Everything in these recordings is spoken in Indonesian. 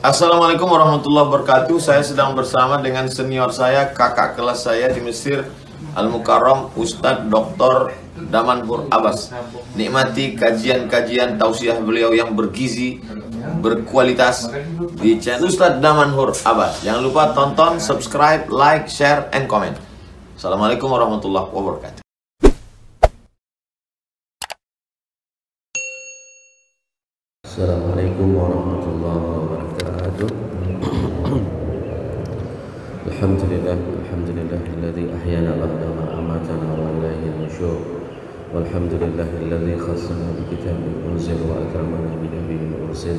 Assalamualaikum warahmatullahi wabarakatuh. Saya sedang bersama dengan senior saya, kakak kelas saya di Mesir, Al-Mukarram, Ustadz Dr. Damanhur Abbas. Nikmati kajian-kajian tausiah beliau yang bergizi, berkualitas di channel Ustadz Damanhur Abbas. Jangan lupa tonton, subscribe, like, share, and comment. Assalamualaikum warahmatullahi wabarakatuh. Assalamualaikum warahmatullahi wabarakatuh. Alhamdulillah alladzi ahyana ba'da ma amatana wa ilayhi nusyur. Walhamdulillahilladzi khassana bi kitabin unzil wa akramana bi nabiyyin ursil.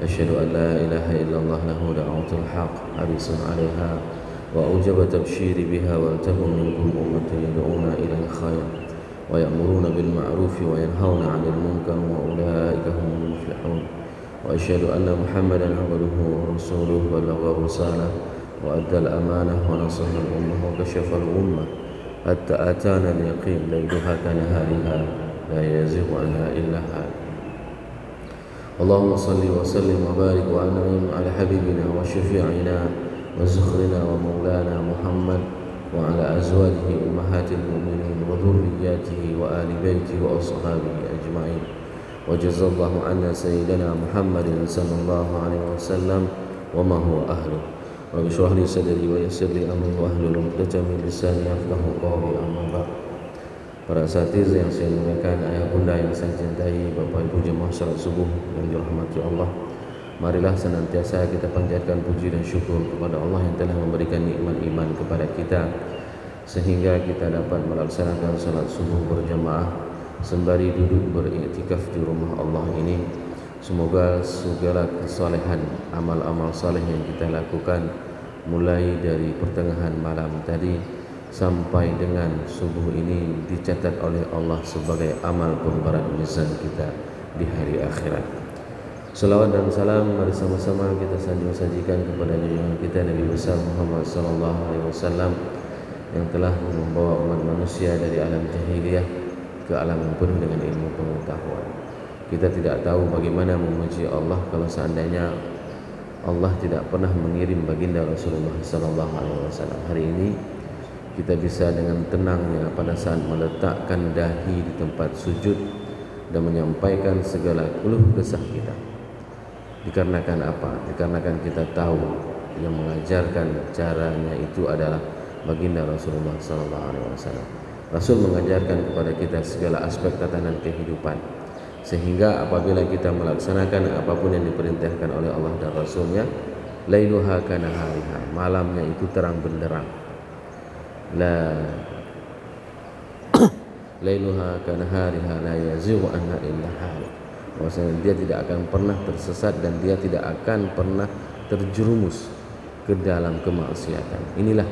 Asyhadu an la ilaha illallah lahu da'watul haqq harisun 'alaiha wa aujaba tabsyiri biha wa tahum minkum ummatun yad'una ila al-khair wa ya'muruna bil ma'ruf wa yanhauna 'anil munkar wa ulaika humul muflihun. Wa asyhadu anna Muhammadan 'abduhu wa rasuluhu balagha risalah wa adda al-amanah wa nasaha al-ummah wa kashafa al-ummah hatta atana al-yaqin laylaha kanahariha la yazighu anha illa hal. Allahumma salli wa sallim wa barik wa an'im ala habibina wa syafi'ina wa zukhrina wa maulana Muhammad wa ala azwajihi ummahatil mu'minin wa dhurriyyatihi wa ali baitihi wa ashabihi ajma'in. Wa jazallahu anna sayyidina Muhammadin sallallahu alaihi wasallam wa ma huwa ahlu. Rabbi shrah li sadri wa yassir li amri wa hlul 'uqdatam min lisani yafqahu qawli. Amma ba'd. Para asatiz yang saya muliakan, ayah bunda yang saya cintai, Bapak Ibu jemaah salat subuh yang dirahmati Allah, marilah senantiasa kita panjatkan puji dan syukur kepada Allah yang telah memberikan nikmat iman kepada kita sehingga kita dapat melaksanakan salat subuh berjamaah sembari duduk beriktikaf di rumah Allah ini. Semoga segala kesalehan, amal-amal saleh yang kita lakukan mulai dari pertengahan malam tadi sampai dengan subuh ini dicatat oleh Allah sebagai amal pemberat mizan kita di hari akhirat. Salawat dan salam mari sama-sama kita sajikan kepada junjungan kita Nabi besar Muhammad sallallahu alaihi wasallam yang telah membawa umat manusia dari alam jahiliyah ke alam yang penuh dengan ilmu pengetahuan. Kita tidak tahu bagaimana memuji Allah kalau seandainya Allah tidak pernah mengirim baginda Rasulullah sallallahu alaihi wasallam. Hari ini kita bisa dengan tenangnya pada saat meletakkan dahi di tempat sujud dan menyampaikan segala keluh kesah kita. Dikarenakan apa? Dikarenakan kita tahu yang mengajarkan caranya itu adalah baginda Rasulullah sallallahu alaihi wasallam. Rasul mengajarkan kepada kita segala aspek tatanan kehidupan, sehingga apabila kita melaksanakan apapun yang diperintahkan oleh Allah dan Rasulnya, lailuha kanahariha, malamnya itu terang benderang. Lailuha kanahariha la yazighu anha illa halik. Bahwasanya dia tidak akan pernah tersesat dan dia tidak akan pernah terjerumus ke dalam kemaksiatan. Inilah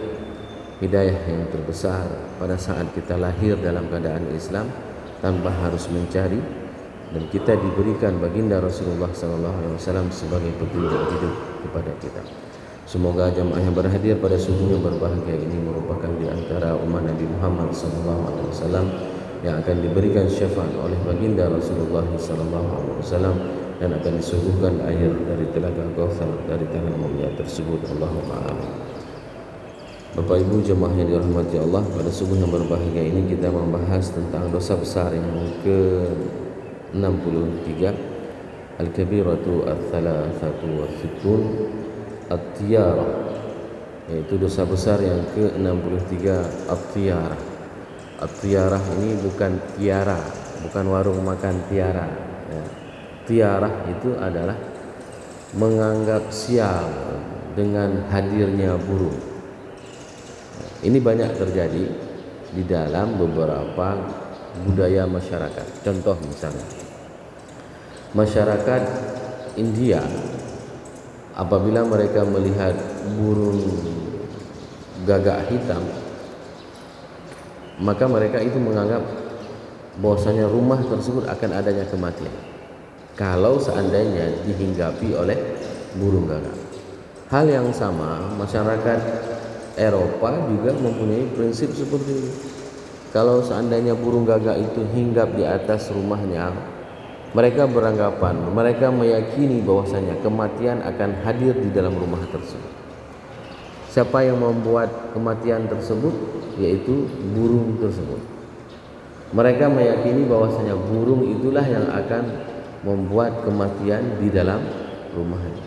hidayah yang terbesar pada saat kita lahir dalam keadaan Islam tanpa harus mencari, dan kita diberikan baginda Rasulullah SAW sebagai petunjuk hidup kepada kita. Semoga jamaah yang berhadir pada subuh yang berbahagia ini merupakan di antara umat Nabi Muhammad SAW yang akan diberikan syafaat oleh baginda Rasulullah SAW dan akan disuguhkan air dari telaga Kautsar dari tangan mulia tersebut. Allahumma amin. Bapak Ibu jemaah yang dirahmati Allah, pada subuh yang berbahagia ini kita membahas tentang dosa besar yang ke-63, Al-Kabiratu Al-Thalathatu Wa-Sittun At-Tiyarah, yaitu dosa besar yang ke-63, At-Tiyarah. At-Tiyarah ini bukan tiara, bukan warung makan tiara ya. Tiarah itu adalah menganggap sial dengan hadirnya burung. Ini banyak terjadi di dalam beberapa budaya masyarakat. Contoh misalnya, masyarakat India apabila mereka melihat burung gagak hitam, maka mereka itu menganggap bahwasanya rumah tersebut akan adanya kematian kalau seandainya dihinggapi oleh burung gagak. Hal yang sama masyarakat Eropa juga mempunyai prinsip seperti ini. Kalau seandainya burung gagak itu hinggap di atas rumahnya, Mereka beranggapan, mereka meyakini bahwasanya kematian akan hadir di dalam rumah tersebut. Siapa yang membuat kematian tersebut? Yaitu burung tersebut. Mereka meyakini bahwasanya burung itulah yang akan membuat kematian di dalam rumahnya.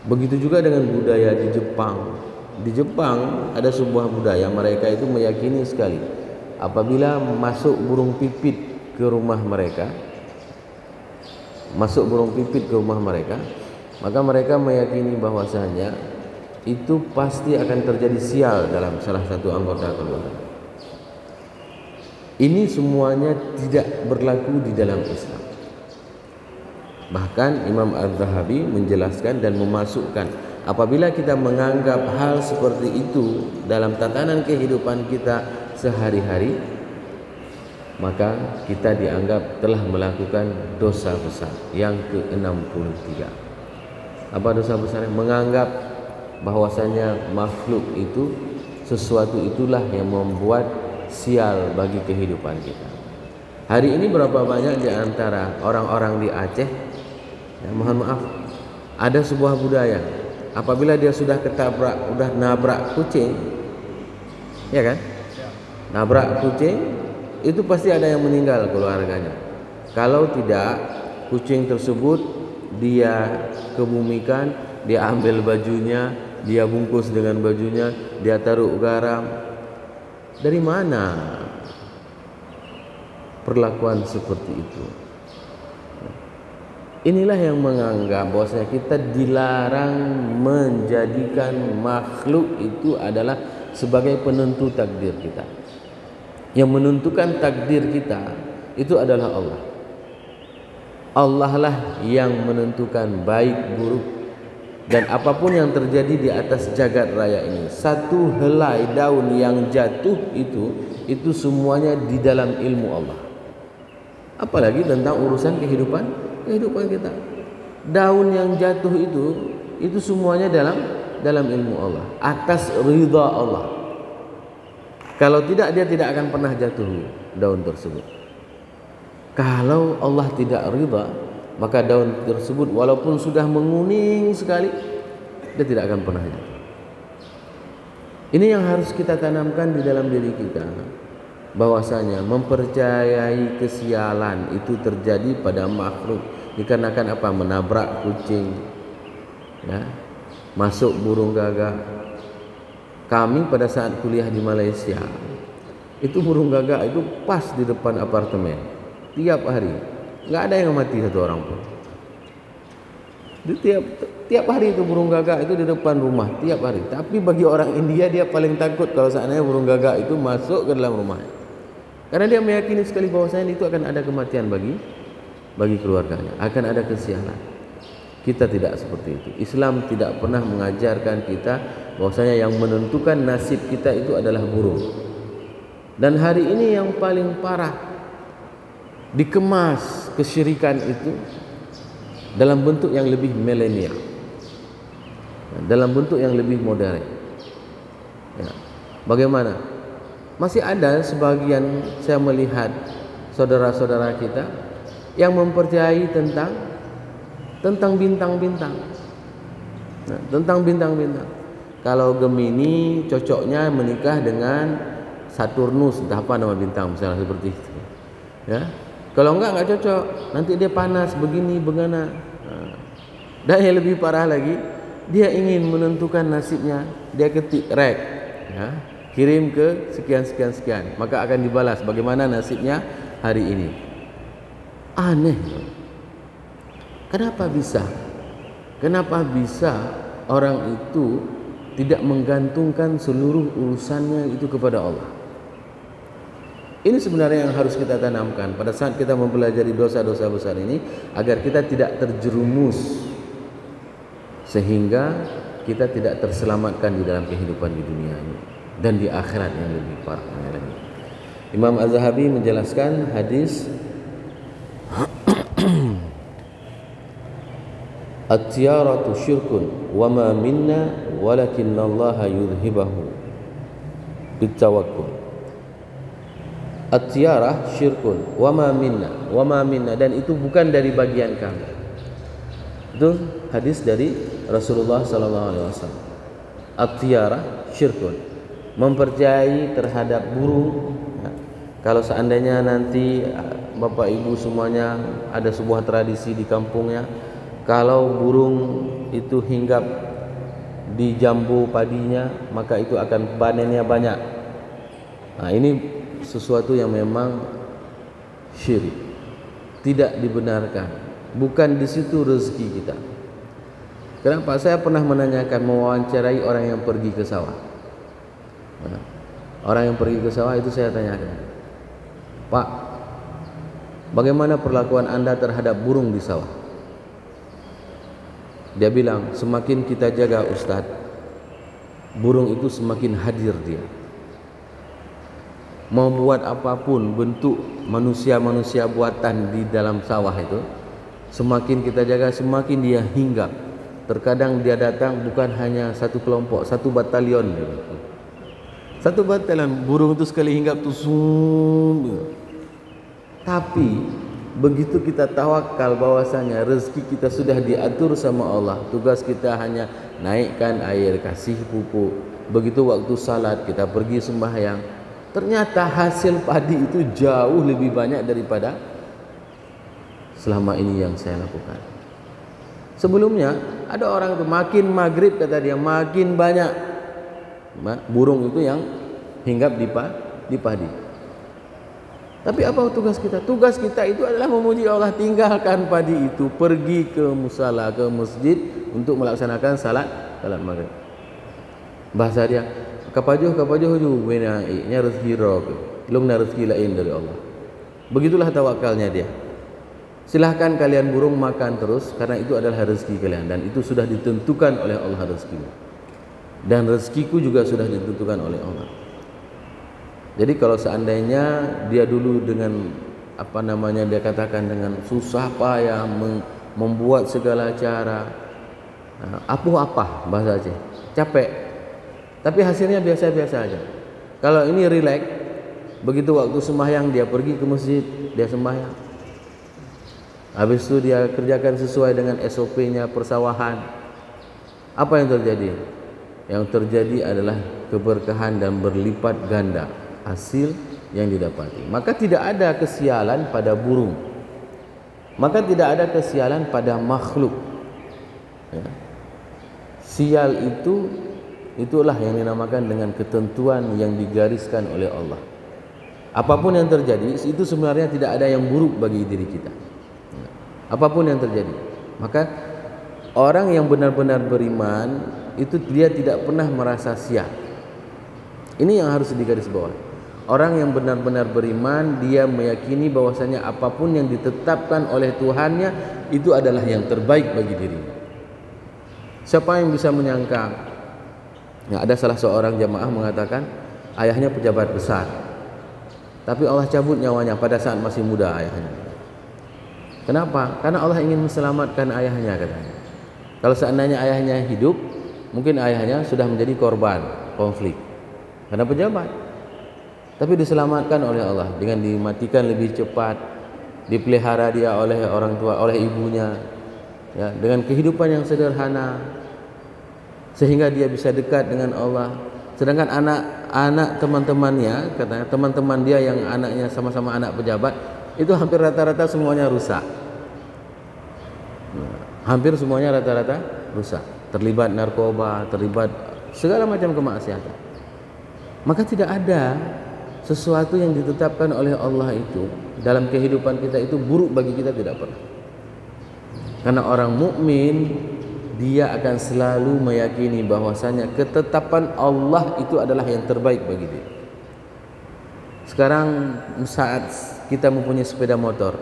Begitu juga dengan budaya di Jepang. Di Jepang ada sebuah budaya, mereka itu meyakini sekali apabila masuk burung pipit ke rumah mereka, maka mereka meyakini bahwasanya itu pasti akan terjadi sial dalam salah satu anggota keluarga. Ini semuanya tidak berlaku di dalam Islam. Bahkan Imam Az-Zahabi menjelaskan dan memasukkan, apabila kita menganggap hal seperti itu dalam tatanan kehidupan kita sehari-hari, maka kita dianggap telah melakukan dosa besar yang ke-63. Apa dosa besar? Menganggap bahwasanya makhluk itu, sesuatu itulah yang membuat sial bagi kehidupan kita. Hari ini berapa banyak di antara orang-orang di Aceh, ya, mohon maaf, ada sebuah budaya, apabila dia sudah nabrak kucing, ya kan? Nabrak kucing, itu pasti ada yang meninggal keluarganya. Kalau tidak, kucing tersebut dia kebumikan, dia ambil bajunya, dia bungkus dengan bajunya, dia taruh garam. Dari mana perlakuan seperti itu? Inilah yang menganggap bahwasanya kita dilarang menjadikan makhluk itu adalah sebagai penentu takdir kita. Yang menentukan takdir kita itu adalah Allah. Allah lah yang menentukan baik buruk, dan apapun yang terjadi di atas jagat raya ini, satu helai daun yang jatuh itu semuanya di dalam ilmu Allah. Apalagi tentang urusan kehidupan kita. Daun yang jatuh itu semuanya dalam ilmu Allah, atas ridha Allah. Kalau tidak, dia tidak akan pernah jatuh daun tersebut. Kalau Allah tidak ridha, maka daun tersebut walaupun sudah menguning sekali, dia tidak akan pernah jatuh. Ini yang harus kita tanamkan di dalam diri kita, bahwasanya mempercayai kesialan itu terjadi pada makhluk dikarenakan apa? Menabrak kucing, ya, masuk burung gagak. Kami pada saat kuliah di Malaysia, itu burung gagak itu pas di depan apartemen tiap hari, nggak ada yang mati satu orang pun. Tiap hari itu burung gagak itu di depan rumah tiap hari. Tapi bagi orang India, dia paling takut kalau seandainya burung gagak itu masuk ke dalam rumahnya, karena dia meyakini sekali bahwasanya itu akan ada kematian bagi keluarganya, akan ada kesialan. Kita tidak seperti itu. Islam tidak pernah mengajarkan kita bahwasanya yang menentukan nasib kita itu adalah burung. Dan hari ini yang paling parah, dikemas kesyirikan itu dalam bentuk yang lebih milenial, dalam bentuk yang lebih modern. Ya. Bagaimana? Masih ada sebagian, saya melihat saudara-saudara kita yang mempercayai tentang bintang-bintang. Nah, tentang bintang-bintang. Kalau Gemini cocoknya menikah dengan Saturnus, entah apa nama bintang misalnya seperti itu. Ya. Kalau enggak cocok, nanti dia panas begini begana. Nah. Dan yang lebih parah lagi, dia ingin menentukan nasibnya, dia ketik rek, ya, kirim ke sekian, maka akan dibalas bagaimana nasibnya hari ini. Aneh. Kenapa bisa orang itu tidak menggantungkan seluruh urusannya itu kepada Allah? Ini sebenarnya yang harus kita tanamkan pada saat kita mempelajari dosa-dosa besar ini, agar kita tidak terjerumus sehingga kita tidak terselamatkan di dalam kehidupan di dunia ini dan di akhirat yang lebih parahnya lagi. Imam Az-Zahabi menjelaskan hadis at-tiyaratu syirkun wa ma minna walakinnallaha yudhibahu bitawakkul. At-tiarah syirkun wa ma minna dan itu bukan dari bagian kami. Itu hadis dari Rasulullah sallallahu alaihi wasallam. At-tiarah syirkun, mempercayai terhadap burung. Ya. Kalau seandainya nanti Bapak Ibu semuanya ada sebuah tradisi di kampungnya, kalau burung itu hinggap di jambu padinya, maka itu akan panennya banyak. Nah, ini sesuatu yang memang syirik, tidak dibenarkan, bukan di situ rezeki kita. Kenapa? Saya pernah menanyakan, mewawancarai orang yang pergi ke sawah. Nah, orang yang pergi ke sawah itu saya tanyakan, Pak, bagaimana perlakuan Anda terhadap burung di sawah? Dia bilang, semakin kita jaga Ustadz, burung itu semakin hadir dia. Mau buat apapun bentuk manusia-manusia buatan di dalam sawah itu, semakin kita jaga, semakin dia hinggap. Terkadang dia datang bukan hanya satu kelompok, satu batalion. Satu batalion burung itu sekali hinggap tuh Tapi begitu kita tawakal bahwasanya rezeki kita sudah diatur sama Allah, tugas kita hanya naikkan air, kasih pupuk. Begitu waktu salat kita pergi sembahyang, ternyata hasil padi itu jauh lebih banyak daripada selama ini yang saya lakukan. Sebelumnya ada orang itu makin maghrib kata dia makin banyak burung itu yang hinggap di padi. Tapi apa tugas kita? Tugas kita itu adalah memuji Allah, tinggalkan padi itu, pergi ke musala, ke masjid untuk melaksanakan salat maghrib. Bahasa dia, kapajuh ju wena nya rezeki roh, lung na rezeki lain dari Allah. Begitulah tawakalnya dia. Silahkan kalian burung makan terus, karena itu adalah rezeki kalian dan itu sudah ditentukan oleh Allah rezekimu. Dan rezekiku juga sudah ditentukan oleh Allah. Jadi kalau seandainya dia dulu dengan dia katakan dengan susah payah membuat segala cara, apuh apa bahasa Aceh, capek, tapi hasilnya biasa-biasa aja. Kalau ini relax, begitu waktu sembahyang dia pergi ke masjid, dia sembahyang. Habis itu dia kerjakan sesuai dengan SOP-nya persawahan. Apa yang terjadi? Yang terjadi adalah keberkahan dan berlipat ganda hasil yang didapati. Maka tidak ada kesialan pada burung, maka tidak ada kesialan pada makhluk. Ya. Sial itulah yang dinamakan dengan ketentuan yang digariskan oleh Allah. Apapun yang terjadi itu sebenarnya tidak ada yang buruk bagi diri kita. Ya. Apapun yang terjadi, maka orang yang benar-benar beriman itu dia tidak pernah merasa sial. Ini yang harus digarisbawahi. Orang yang benar-benar beriman, dia meyakini bahwasanya apapun yang ditetapkan oleh Tuhannya itu adalah yang terbaik bagi dirinya. Siapa yang bisa menyangka? Ya, ada salah seorang jamaah mengatakan ayahnya pejabat besar, tapi Allah cabut nyawanya pada saat masih muda ayahnya. Kenapa? Karena Allah ingin menyelamatkan ayahnya katanya. Kalau seandainya ayahnya hidup, mungkin ayahnya sudah menjadi korban konflik karena pejabat. Tapi diselamatkan oleh Allah dengan dimatikan lebih cepat, dipelihara dia oleh orang tua, oleh ibunya, ya, dengan kehidupan yang sederhana, sehingga dia bisa dekat dengan Allah. Sedangkan anak-anak teman-temannya, katanya teman-teman dia yang anaknya sama-sama anak pejabat, itu hampir rata-rata semuanya rusak. Hampir semuanya rata-rata rusak, terlibat narkoba, terlibat segala macam kemaksiatan. Maka tidak ada sesuatu yang ditetapkan oleh Allah itu dalam kehidupan kita itu buruk bagi kita, tidak pernah. Karena orang mukmin dia akan selalu meyakini bahwasanya ketetapan Allah itu adalah yang terbaik bagi dia. Sekarang saat kita mempunyai sepeda motor,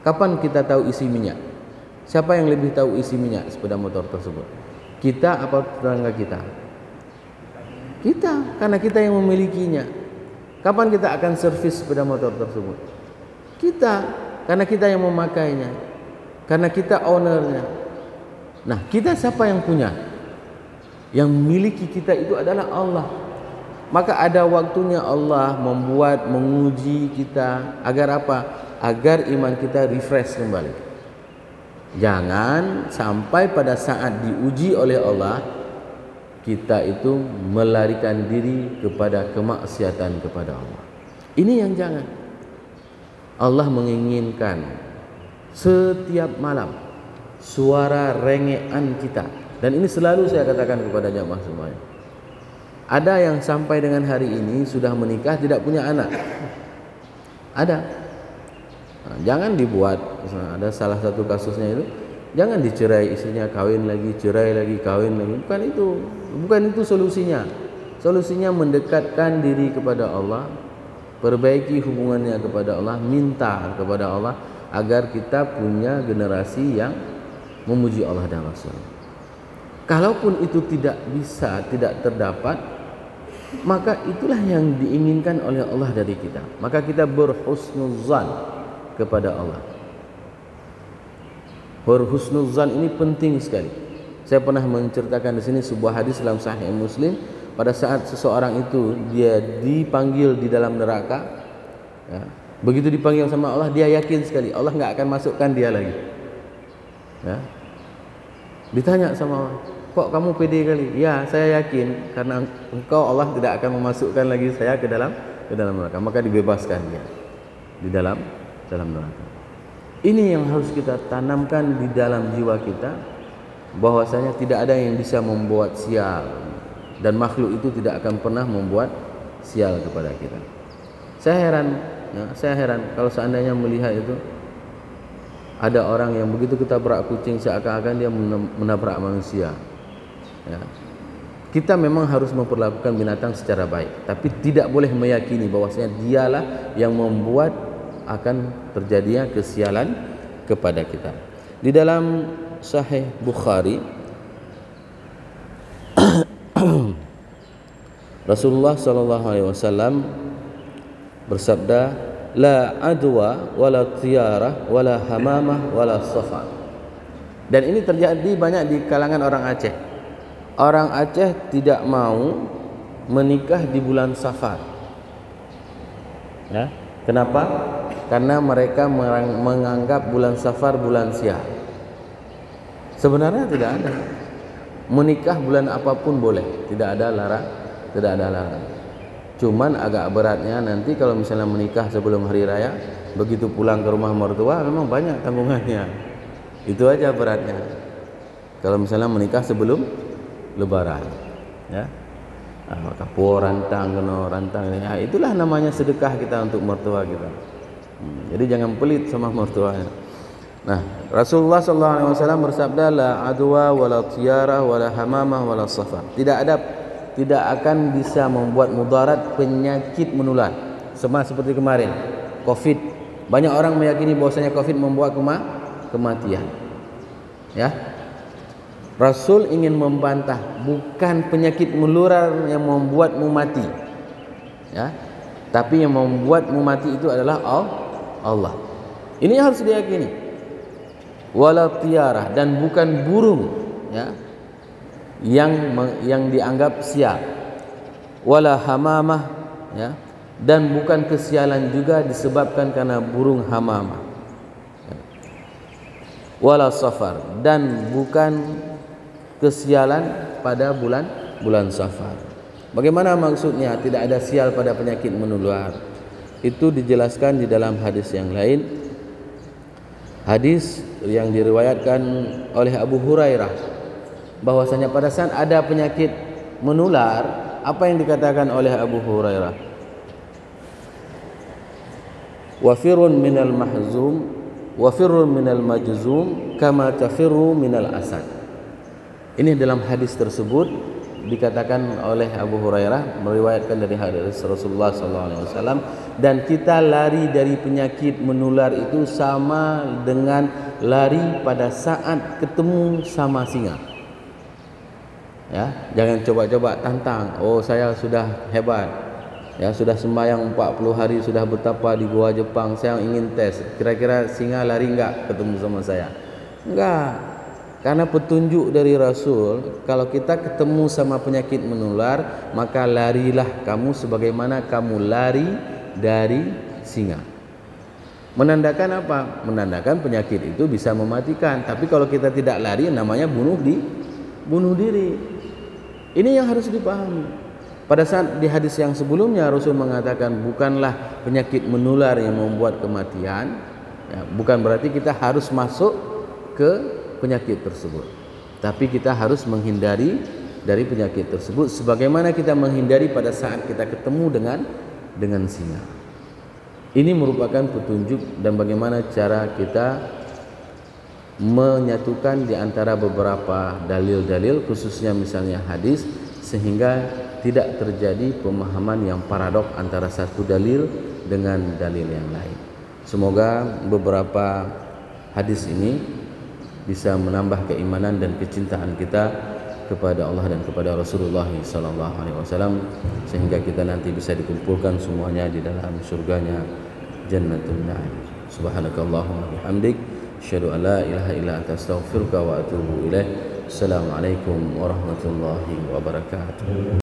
kapan kita tahu isi minyak? Siapa yang lebih tahu isi minyak sepeda motor tersebut? Kita apa tetangga kita? Kita, karena kita yang memilikinya. Kapan kita akan servis sepeda motor tersebut? Kita, karena kita yang memakainya, karena kita ownernya. Nah, kita siapa yang punya? Yang memiliki kita itu adalah Allah. Maka ada waktunya Allah membuat, menguji kita agar apa? Agar iman kita refresh kembali. Jangan sampai pada saat diuji oleh Allah kita itu melarikan diri kepada kemaksiatan kepada Allah. Ini yang jangan. Allah menginginkan setiap malam suara rengean kita. Dan ini selalu saya katakan kepada jamaah semuanya. Ada yang sampai dengan hari ini sudah menikah tidak punya anak. Ada. Nah, jangan dibuat. Ada salah satu kasusnya itu, jangan dicerai istrinya, kawin lagi, cerai lagi, kawin lagi. Bukan itu solusinya. Solusinya mendekatkan diri kepada Allah, perbaiki hubungannya kepada Allah, minta kepada Allah agar kita punya generasi yang memuji Allah dan Rasul. Kalaupun itu tidak bisa, tidak terdapat, maka itulah yang diinginkan oleh Allah dari kita. Maka kita berhusnuzan kepada Allah. Berhusnuzan ini penting sekali. Saya pernah menceritakan di sini sebuah hadis dalam Sahih Muslim. Pada saat seseorang itu dia dipanggil di dalam neraka, ya, begitu dipanggil sama Allah, dia yakin sekali Allah nggak akan masukkan dia lagi. Ya. Ditanya sama Allah, kok kamu pede kali? Ya, saya yakin karena engkau Allah tidak akan memasukkan lagi saya ke dalam neraka. Maka dibebaskan dia di dalam neraka. Ini yang harus kita tanamkan di dalam jiwa kita, bahwasanya tidak ada yang bisa membuat sial dan makhluk itu tidak akan pernah membuat sial kepada kita. Saya heran kalau seandainya melihat itu ada orang yang begitu ketabrak kucing seakan-akan dia menabrak manusia. Ya. Kita memang harus memperlakukan binatang secara baik, tapi tidak boleh meyakini bahwasanya dialah yang membuat akan terjadinya kesialan kepada kita. Di dalam Sahih Bukhari Rasulullah sallallahu alaihi wasallam bersabda, la adwa wala tiyarah wala hamamah wala safar. Dan ini terjadi banyak di kalangan orang Aceh. Orang Aceh tidak mau menikah di bulan Safar. Ya, kenapa? Karena mereka menganggap bulan Safar bulan sial. Sebenarnya tidak ada. Menikah bulan apapun boleh, tidak ada larang. Cuman agak beratnya nanti kalau misalnya menikah sebelum hari raya, begitu pulang ke rumah mertua memang banyak tanggungannya. Itu aja beratnya. Kalau misalnya menikah sebelum Lebaran, ya, kapur, rantang, ya, itulah namanya sedekah kita untuk mertua kita. Jadi jangan pelit sama mertuanya. Nah, Rasulullah SAW bersabda, la adwa wala tiyarah wala hamamah wala safar. Tidak akan bisa membuat mudarat penyakit menular. Sama seperti kemarin Covid. Banyak orang meyakini bahwasanya Covid membuat kematian. Ya. Rasul ingin membantah, bukan penyakit menular yang membuatmu mati. Ya. Tapi yang membuatmu mati itu adalah Allah. Ini harus diyakini. Wala tiyarah, dan bukan burung, ya, yang dianggap sial. Wala hamamah, ya, dan bukan kesialan juga disebabkan karena burung hamamah. Ya. Wala safar, dan bukan kesialan pada bulan Safar. Bagaimana maksudnya tidak ada sial pada penyakit menular? Itu dijelaskan di dalam hadis yang lain. Hadis yang diriwayatkan oleh Abu Hurairah, bahwasanya pada saat ada penyakit menular, apa yang dikatakan oleh Abu Hurairah? Wafirun minal mahzum, wafirun minal majzum, kama tafirru minal asad. Ini dalam hadis tersebut dikatakan oleh Abu Hurairah, meriwayatkan dari hadis Rasulullah SAW, dan kita lari dari penyakit menular itu sama dengan lari pada saat ketemu sama singa. Ya, jangan coba-coba tantang. Oh, saya sudah hebat. Ya, sudah sembahyang 40 hari, sudah bertapa di gua Jepang. Saya ingin tes. Kira-kira singa lari enggak ketemu sama saya? Enggak. Karena petunjuk dari Rasul, kalau kita ketemu sama penyakit menular, maka larilah kamu sebagaimana kamu lari dari singa. Menandakan apa? Menandakan penyakit itu bisa mematikan. Tapi kalau kita tidak lari, namanya bunuh diri. Ini yang harus dipahami. Pada saat di hadis yang sebelumnya Rasul mengatakan bukanlah penyakit menular yang membuat kematian, ya, bukan berarti kita harus masuk ke penyakit tersebut, tapi kita harus menghindari dari penyakit tersebut sebagaimana kita menghindari pada saat kita ketemu dengan singa. Ini merupakan petunjuk dan bagaimana cara kita menyatukan di antara beberapa dalil-dalil, khususnya misalnya hadis, sehingga tidak terjadi pemahaman yang paradok antara satu dalil dengan dalil yang lain. Semoga beberapa hadis ini bisa menambah keimanan dan kecintaan kita kepada Allah dan kepada Rasulullah SAW, sehingga kita nanti bisa dikumpulkan semuanya di dalam surganya Jannatul Na'im. Subhanakallahumma bihamdik, asyhadu an la ilaha illa anta, astaghfiruka wa atubu ilaik. Assalamualaikum warahmatullahi wabarakatuh.